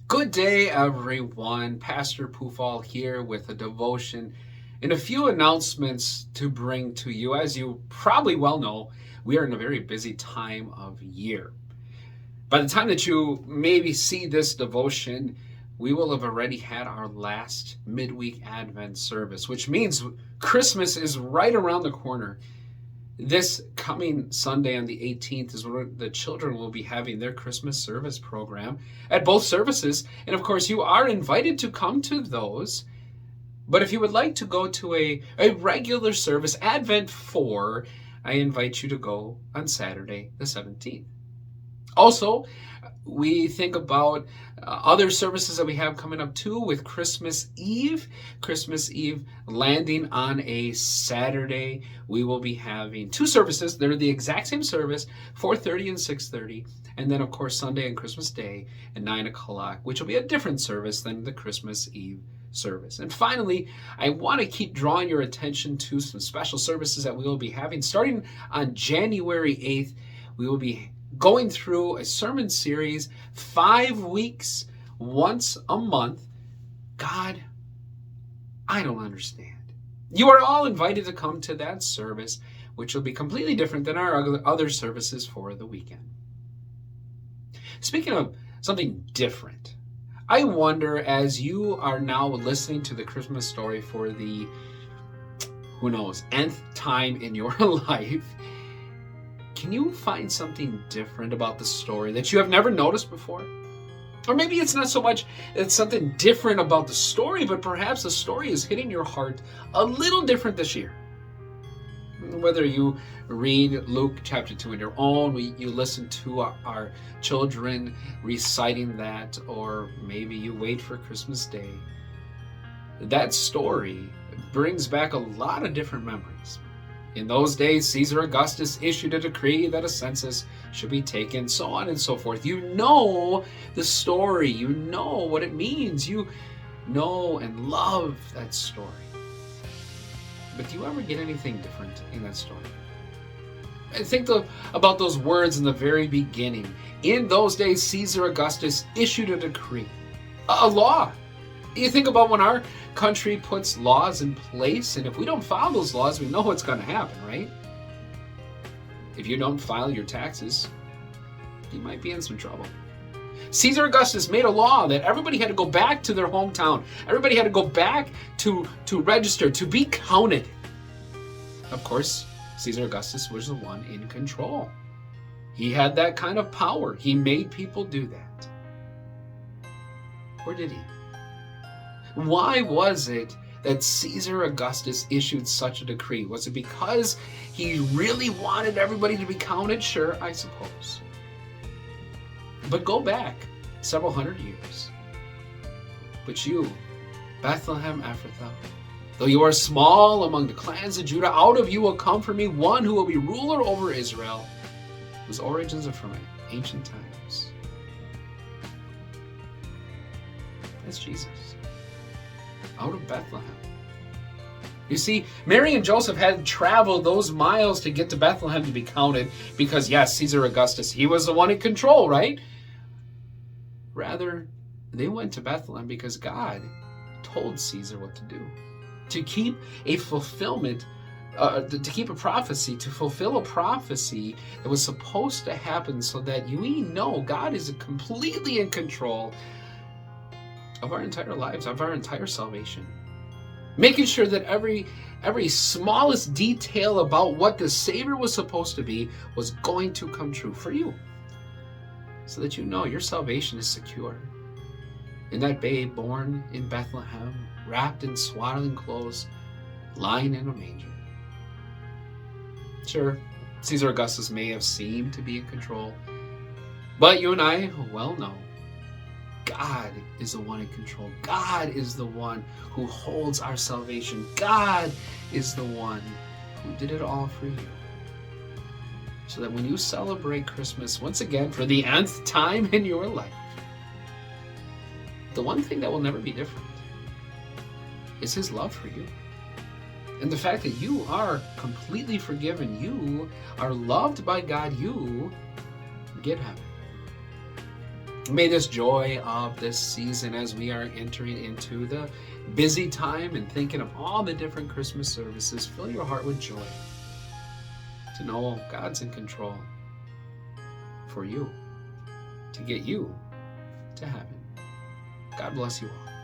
Good day, everyone. Pastor Pufal here with a devotion and a few announcements to bring to you. As you probably well know, we are in a very busy time of year. By the time that you maybe see this devotion, we will have already had our last midweek Advent service, which means Christmas is right around the corner. This coming Sunday on the 18th is when the children will be having their Christmas service program at both services. And of course, you are invited to come to those. But if you would like to go to a regular service, Advent 4, I invite you to go on Saturday, the 17th. Also, we think about other services that we have coming up too with Christmas Eve. Christmas Eve landing on a Saturday. We will be having two services. They're the exact same service, 4:30 and 6:30. And then, of course, Sunday and Christmas Day at 9 o'clock, which will be a different service than the Christmas Eve service. And finally, I want to keep drawing your attention to some special services that we will be having. Starting on January 8th, we will be going through a sermon series, 5 weeks, once a month. God, I don't understand. You are all invited to come to that service, which will be completely different than our other services for the weekend. Speaking of something different, I wonder, as you are now listening to the Christmas story for the, who knows, nth time in your life, can you find something different about the story that you have never noticed before? Or maybe it's not so much it's something different about the story, but perhaps the story is hitting your heart a little different this year. Whether you read Luke chapter 2 on your own, you listen to our children reciting that, or maybe you wait for Christmas Day. That story brings back a lot of different memories. In those days, Caesar Augustus issued a decree that a census should be taken, so on and so forth. You know the story. You know what it means. You know and love that story. But do you ever get anything different in that story? I think about those words in the very beginning. In those days, Caesar Augustus issued a decree, a law. You think about when our country puts laws in place, and if we don't follow those laws, we know what's going to happen, right? If you don't file your taxes, you might be in some trouble. Caesar Augustus made a law that everybody had to go back to their hometown. Everybody had to go back to register, to be counted. Of course, Caesar Augustus was the one in control. He had that kind of power. He made people do that. Or did he? Why was it that Caesar Augustus issued such a decree? Was it because he really wanted everybody to be counted? Sure, I suppose. But go back several hundred years. But you, Bethlehem Ephrathah, though you are small among the clans of Judah, out of you will come for me one who will be ruler over Israel, whose origins are from ancient times. That's Jesus. Out of Bethlehem. You see, Mary and Joseph had traveled those miles to get to Bethlehem to be counted because, yes, Caesar Augustus, he was the one in control, right? Rather, they went to Bethlehem because God told Caesar what to do. To keep a fulfillment, to keep a prophecy, to fulfill a prophecy that was supposed to happen so that we know God is completely in control of our entire lives, of our entire salvation. Making sure that every smallest detail about what the Savior was supposed to be was going to come true for you. So that you know your salvation is secure. And that babe born in Bethlehem, wrapped in swaddling clothes, lying in a manger. Sure, Caesar Augustus may have seemed to be in control, but you and I well know God is the one in control. God is the one who holds our salvation. God is the one who did it all for you. So that when you celebrate Christmas, once again, for the nth time in your life, the one thing that will never be different is His love for you. And the fact that you are completely forgiven, you are loved by God, you get heaven. May this joy of this season, as we are entering into the busy time and thinking of all the different Christmas services, fill your heart with joy to know God's in control for you, to get you to heaven. God bless you all.